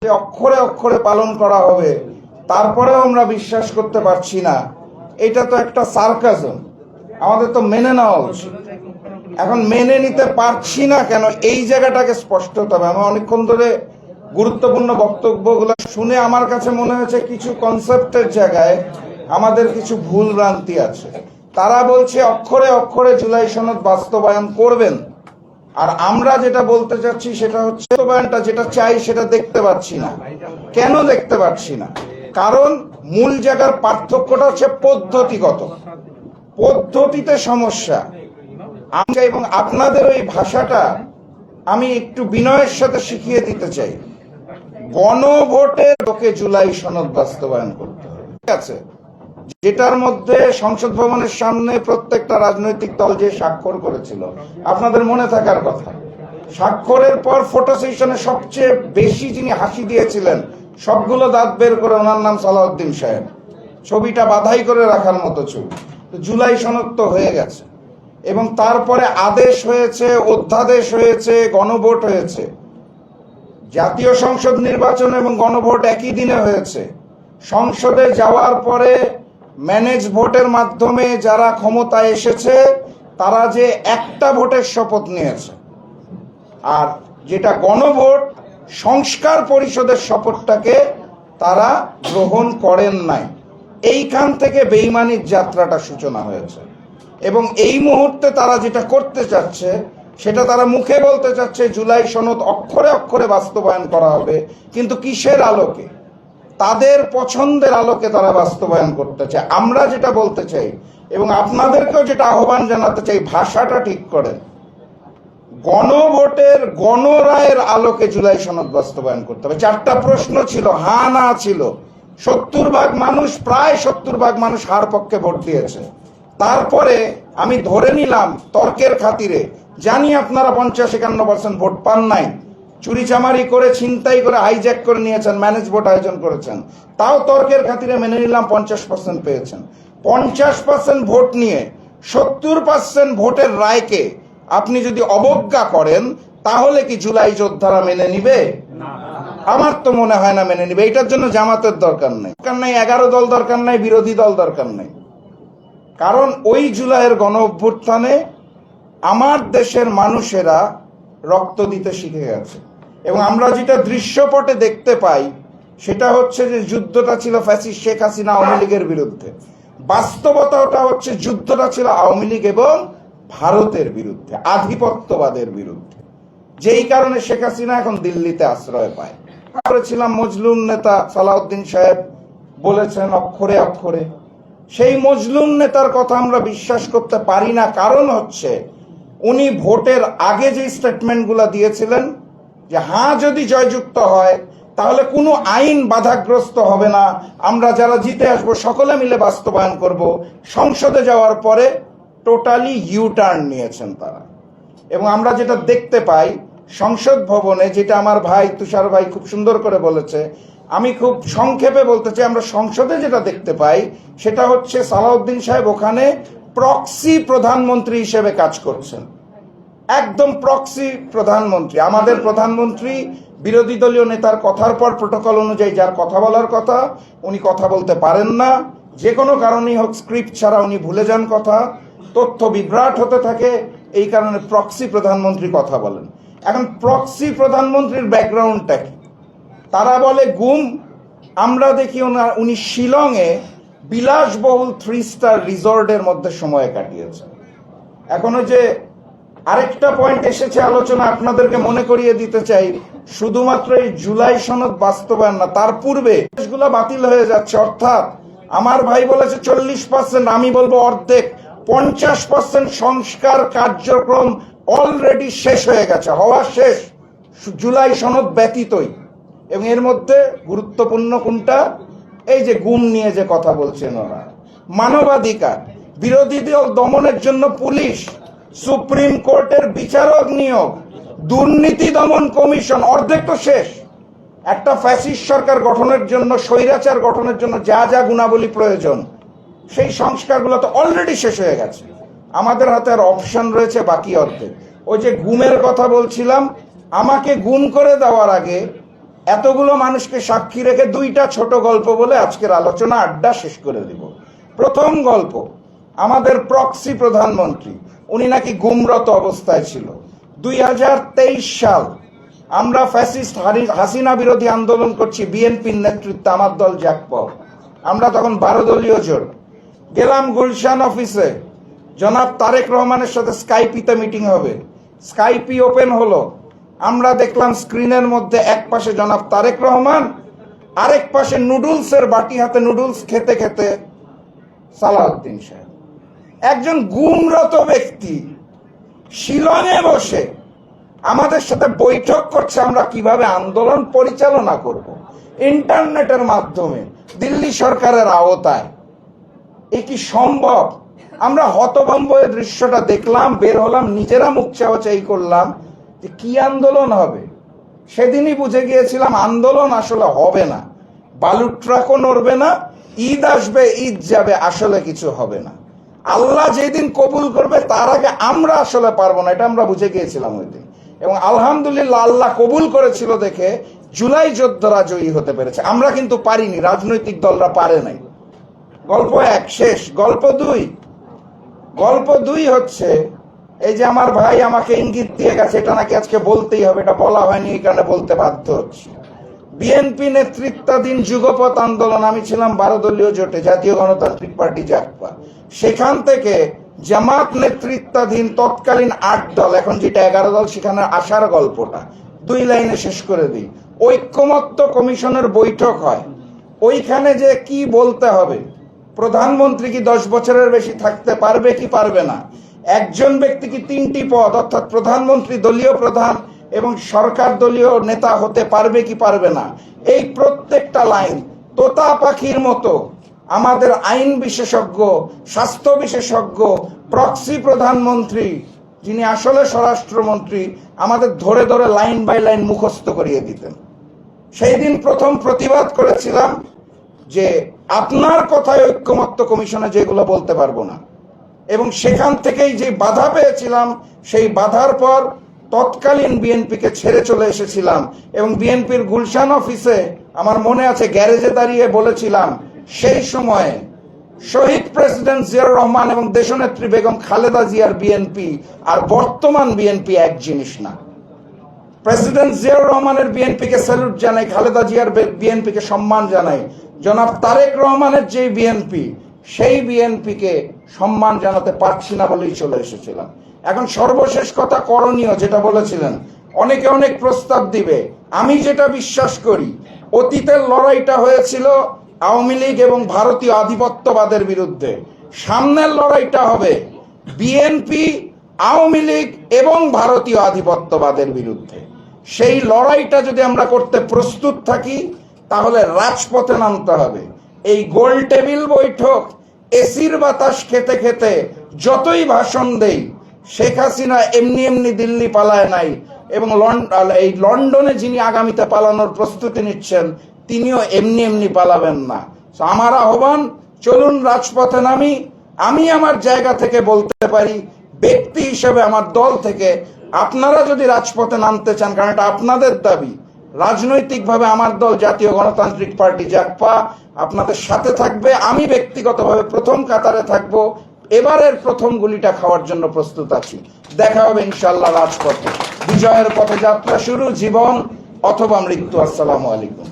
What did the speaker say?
যে অক্ষরে অক্ষরে পালন করা হবে, তারপরেও আমরা বিশ্বাস করতে পারছি না। এটা তো একটা সার্কাজম, আমাদের তো মেনে নেওয়া উচিত। এখন মেনে নিতে পারছি না কেন, এই জায়গাটাকে স্পষ্ট হতে হবে। আমি অনেকক্ষণ ধরে গুরুত্বপূর্ণ বক্তব্যগুলো শুনে আমার কাছে মনে হয়েছে কিছু কনসেপ্টের জায়গায় আমাদের কিছু ভুল ভ্রান্তি আছে। তারা বলছে অক্ষরে অক্ষরে জুলাই সনদ বাস্তবায়ন করবেন, আর আমরা যেটা বলতে চাচ্ছি সেটা হচ্ছে বাস্তবায়নটা যেটা চাই সেটা দেখতে পাচ্ছি না। কেন দেখতে পাচ্ছি না? কারণ মূল জায়গার পার্থক্যটা হচ্ছে পদ্ধতিগত, পদ্ধতিতে সমস্যা। এবং আপনাদের ওই ভাষাটা আমি একটু বিনয়ের সাথে শিখিয়ে দিতে চাই। গণভোটের লোকে জুলাই সনদ বাস্তবায়ন করতে হবে, ঠিক আছে? যেটার মধ্যে সংসদ ভবনের সামনে প্রত্যেকটা রাজনৈতিক দল যে স্বাক্ষর করেছিল, আপনাদের মনে থাকার কথা। স্বাক্ষরের পর ফটো সেশনে সবচেয়ে বেশি যিনি হাসি দিয়েছিলেন, সবগুলো দাঁত বের করে, ওনার নাম সালাউদ্দিন সাহেব। ছবিটা বাধাই করে রাখার মতো ছবি। জুলাই সনদ তো হয়ে গেছে, এবং তারপরে আদেশ হয়েছে, অধ্যাদেশ হয়েছে, গণভোট হয়েছে। জাতীয় সংসদ নির্বাচন এবং গণভোট একই দিনে হয়েছে। সংসদে যাওয়ার পরে ম্যানেজ ভোটের মাধ্যমে যারা ক্ষমতায় এসেছে তারা যে একটা ভোটের শপথ নিয়েছে, আর যেটা গণভোট সংস্কার পরিষদের শপথটাকে তারা গ্রহণ করেন নাই। এইখান থেকে বেইমানির যাত্রাটা সূচনা হয়েছে, এবং এই মুহূর্তে তারা যেটা করতে চাচ্ছে সেটা তারা মুখে বলতে চাচ্ছে জুলাই সনদ অক্ষরে অক্ষরে বাস্তবায়ন করা হবে, কিন্তু কিসের আলোকে? তাদের পছন্দের আলোকে তারা বাস্তবায়ন করতে চায়। আমরা যেটা বলতে চাই এবং আপনাদেরকেও যেটা আহ্বান জানাতে চাই, ভাষাটা ঠিক করেন। গণভোটের গণরায়ের আলোকে জুলাই সনদ বাস্তবায়ন করতে হবে। 4টা প্রশ্ন ছিল, হা না ছিল। 70% মানুষ, প্রায় 70% মানুষ হার পক্ষে ভোট দিয়েছে। তারপরে আমি ধরে নিলাম তর্কের খাতিরে, জানি আপনারা 50-51% ভোট পান নাই, চুরিচামারি করে, ছিনতাই করে, হাইজ্যাক করে নিয়েছেন, ম্যানেজ ভোট আয়োজন করেছেন, তাও তর্কের খাতিরে মেনে নিলাম 50% পেয়েছেন। 50% ভোট নিয়ে 70% ভোটের রায়কে আপনি যদি অবজ্ঞা করেন, তাহলে কি জুলাই যোদ্ধারা মেনে নিবে? আমার তো মনে হয় না মেনে নিবে। এটার জন্য জামাতের দরকার নেই, 11 দল দরকার নাই, বিরোধী দল দরকার নেই। কারণ ওই জুলাইয়ের গণ অভ্যুত্থানে আমার দেশের মানুষেরা রক্ত দিতে শিখে গেছে, এবং আমরা যেটা দৃশ্যপটে দেখতে পাই সেটা হচ্ছে যে যুদ্ধটা ছিল ফ্যাসিস্ট শেখ হাসিনা আওয়ামী লীগের বিরুদ্ধে। বাস্তবতাটা হচ্ছে যুদ্ধটা ছিল আওয়ামী লীগ এবং ভারতের বিরুদ্ধে, আধিপত্যবাদের বিরুদ্ধে। যেই কারণে শেখ হাসিনা এখন দিল্লিতে আশ্রয় পায়। করেছিলাম মজলুম নেতা সালাউদ্দিন সাহেব বলেছেন অক্ষরে অক্ষরে। সেই মজলুম নেতার কথা আমরা বিশ্বাস করতে পারি না, কারণ হচ্ছে উনি ভোটের আগে যে স্টেটমেন্টগুলো দিয়েছিলেন যে হ্যাঁ যদি জয়যুক্ত হয় তাহলে কোনো আইন বাধাগ্রস্ত হবে না, আমরা যারা জিতে আসবো সকলে মিলে বাস্তবায়ন করব। সংসদে যাওয়ার পরে টোটালি ইউটার্ন নিয়েছেন তারা। এবং আমরা যেটা দেখতে পাই সংসদ ভবনে, যেটা আমার ভাই তুষার ভাই খুব সুন্দর করে বলেছে, আমি খুব সংক্ষেপে বলতে চাই, আমরা সংসদে যেটা দেখতে পাই সেটা হচ্ছে সালাউদ্দিন সাহেব ওখানে প্রক্সি প্রধানমন্ত্রী হিসেবে কাজ করছেন। একদম প্রক্সি প্রধানমন্ত্রী। আমাদের প্রধানমন্ত্রী বিরোধী দলীয় নেতার কথার পর প্রটোকল অনুযায়ী যার কথা বলার কথা উনি কথা বলতে পারেন না, যে কোনো কারণেই হোক, স্ক্রিপ্ট ছাড়া উনি ভুলে যান কথা, তথ্য বিভ্রাট হতে থাকে, এই কারণে প্রক্সি প্রধানমন্ত্রী কথা বলেন। এখন প্রক্সি প্রধানমন্ত্রীর ব্যাকগ্রাউন্ডটা কি? তারা বলে গুম। আমরা দেখি উনি শিলংয়ে বিলাসবহুল 3 স্টার রিসর্টের মধ্যে সময় কাটিয়েছেন। এখনো যে আরেকটা পয়েন্ট এসেছে আলোচনা, আপনাদেরকে মনে করিয়ে দিতে চাই, শুধুমাত্র এই জুলাই সনদ বাস্তবায়ন না, তার পূর্বে দেশগুলো বাতিল হয়ে যাচ্ছে। অর্থাৎ আমার ভাই বলেছে 40%, আমি বলবো অর্ধেক, 50% সংস্কার কার্যক্রম অলরেডি শেষ হয়ে গেছে, হওয়া শেষ, জুলাই সনদ ব্যতীতই। এবং এর মধ্যে গুরুত্বপূর্ণ কোনটা? এই যে গুম নিয়ে যে কথা বলছেন ওরা, মানবাধিকার, বিরোধী দল দমনের জন্য পুলিশ, সুপ্রিম কোর্টের বিচারক নিয়োগ, দুর্নীতি দমন কমিশন, অর্ধেক তো শেষ। একটা ফ্যাসিস্ট সরকার গঠনের জন্য, স্বৈরাচার গঠনের জন্য যা যা গুণাবলী প্রয়োজন, সেই সংস্কারগুলো তো অলরেডি শেষ হয়ে গেছে। আমাদের হাতে আর অপশন রয়েছে বাকি অর্ধেক। ওই যে গুমের কথা বলছিলাম, আমাকে গুম করে দেওয়ার আগে এতগুলো মানুষকে সাক্ষী রেখে দুইটা ছোট গল্প বলে আজকের আলোচনা আড্ডা শেষ করে দিব। প্রথম গল্প, আমাদের প্রক্সি প্রধানমন্ত্রী, উনি নাকি গুমরত অবস্থায় ছিল। 2023 সাল আমরা ফ্যাসিস্ট হাসিনা বিরোধী আন্দোলন করছি, বিএনপির নেতৃত্বে আমার দল জাকপা, আমরা তখন 12 দলীয় জোট গেলাম গুলশান অফিসে। জনাব তারেক রহমানের সাথে স্কাইপিতে মিটিং হবে, স্কাইপি ওপেন হলো, আমরা দেখলাম স্ক্রিনের মধ্যে এক পাশে জনাব তারেক রহমান, আরেক পাশে নুডলসের বাটি হাতে নুডলস খেতে খেতে সালাউদ্দিন সাহেব। একজন গুমরত ব্যক্তি শিলংয়ে বসে আমাদের সাথে বৈঠক করছে আমরা কিভাবে আন্দোলন পরিচালনা করব ইন্টারনেটের মাধ্যমে দিল্লি সরকারের আওতায়। এ কি সম্ভব? আমরা হতভম্ব এই দৃশ্যটা দেখলাম, বের হলাম, নিজেরা মুখ চাওয়াচাই করলাম যে কি আন্দোলন হবে। সেদিনই বুঝে গিয়েছিলাম আন্দোলন আসলে হবে না, বালুর ট্রাকও নড়বে না, ঈদ আসবে ঈদ যাবে, আসলে কিছু হবে না। আল্লাহ যেদিন কবুল করবে তার আগে আমরা আসলে পারবো না, এটা আমরা বুঝে গিয়েছিলাম ওই দিন। এবং আলহামদুলিল্লাহ আল্লাহ কবুল করেছিল দেখে জুলাই যোদ্ধারা জয়ী হতে পেরেছে, আমরা কিন্তু পারিনি, রাজনৈতিক দলরা পারে নাই। গল্প এক শেষ। গল্প দুই হচ্ছে এই যে আমার ভাই আমাকে ইঙ্গিত দিয়ে গেছে, এটা নাকি আজকে বলতেই হবে, এটা বলা হয়নি এই কারণে বলতে বাধ্য হচ্ছে। বিএনপি নেতৃত্বাধীন যুগপৎ আন্দোলন, আমি ছিলাম 12 দলীয় জোটে, জাতীয় গণতান্ত্রিক পার্টি জাকপা, সেখান থেকে জামাত নেতৃত্বাধীন তৎকালীন 8 দল, এখন যেটা 11 দল, সেখানে আসার গল্পটা 2 লাইনে শেষ করে দিই। ঐক্যমত্য কমিশনের বৈঠক হয়, ওইখানে যে কি বলতে হবে, প্রধানমন্ত্রী কি 10 বছরের বেশি থাকতে পারবে কি পারবে না, একজন ব্যক্তি কি 3টি পদ অর্থাৎ প্রধানমন্ত্রী, দলীয় প্রধান এবং সরকার দলীয় নেতা হতে পারবে কি পারবে না, এই প্রত্যেকটা লাইন তোতা পাখির মতো আমাদের আইন বিশেষজ্ঞ, স্বাস্থ্য বিশেষজ্ঞ, প্রক্সি প্রধানমন্ত্রী যিনি আসলে স্বরাষ্ট্রমন্ত্রী আমাদের ধরে ধরে লাইন বাই লাইন মুখস্থ করিয়ে দিতেন। সেই দিন প্রথম প্রতিবাদ করেছিলাম যে আপনার কথায় ঐক্যমত্য কমিশনে যেগুলো বলতে পারবো না, এবং সেখান থেকেই যে বাধা পেয়েছিলাম সেই বাধার পর তৎকালীন বিএনপিকে ছেড়ে চলে এসেছিলাম এবং বিএনপির গুলশান অফিসে আমার মনে আছে গ্যারেজে দাঁড়িয়ে বলেছিলাম সেই সময়ে শহীদ প্রেসিডেন্ট জিয়াউর রহমান এবং দেশনেত্রী বেগম খালেদা জিয়ার বিএনপি আর বর্তমান বিএনপি এক জিনিস না। প্রেসিডেন্ট জিয়াউর রহমানের বিএনপিকে স্যালুট জানাই, খালেদা জিয়ার বিএনপিকে সম্মান জানাই, জনাব তারেক রহমানের যে বিএনপি সেই বিএনপিকে সম্মান জানাতে পারছি না বলেই চলে এসেছিলাম। এখন সর্বশেষ কথা করণীয়, যেটা বলেছিলেন, অনেকে অনেক প্রস্তাব দিবে, আমি যেটা বিশ্বাস করি অতীতের লড়াইটা হয়েছিল আওয়ামী লীগ এবং ভারতীয় আধিপত্যবাদের বিরুদ্ধে, সামনের লড়াইটা হবে বিএনপি, আওয়ামী লীগ এবং ভারতীয় আধিপত্যবাদের বিরুদ্ধে। সেই লড়াইটা যদি আমরা করতে প্রস্তুত থাকি তাহলে রাজপথে নামতে হবে। এই গোল টেবিল বৈঠক, এসির বাতাস খেতে খেতে যতই ভাষণ দেই, শেখ হাসিনা এমনি এমনি দিল্লি পালায় নাই, এবং এই লন্ডনে যিনি আগামীতে পালানোর প্রস্তুতি নিচ্ছেন তিনিও এমনি এমনি পালাবেন না। আমার আহ্বান, চলুন রাজপথে নামি। আমি আমার জায়গা থেকে বলতে পারি, ব্যক্তি হিসেবে আমার দল থেকে আপনারা যদি রাজপথে নামতে চান, কারণ এটা আপনাদের দাবি, রাজনৈতিকভাবে আমার দল জাতীয় গণতান্ত্রিক পার্টি জাকপা আপনাদের সাথে থাকবে। আমি ব্যক্তিগতভাবে প্রথম কাতারে থাকব, এবারের প্রথম গুলিটা খাওয়ার জন্য প্রস্তুত আছি। দেখা হবে ইনশাআল্লাহ রাজপথে। বিজয়ের পথে যাত্রা শুরু, জীবন অথবা মৃত্যু। আসসালামু আলাইকুম।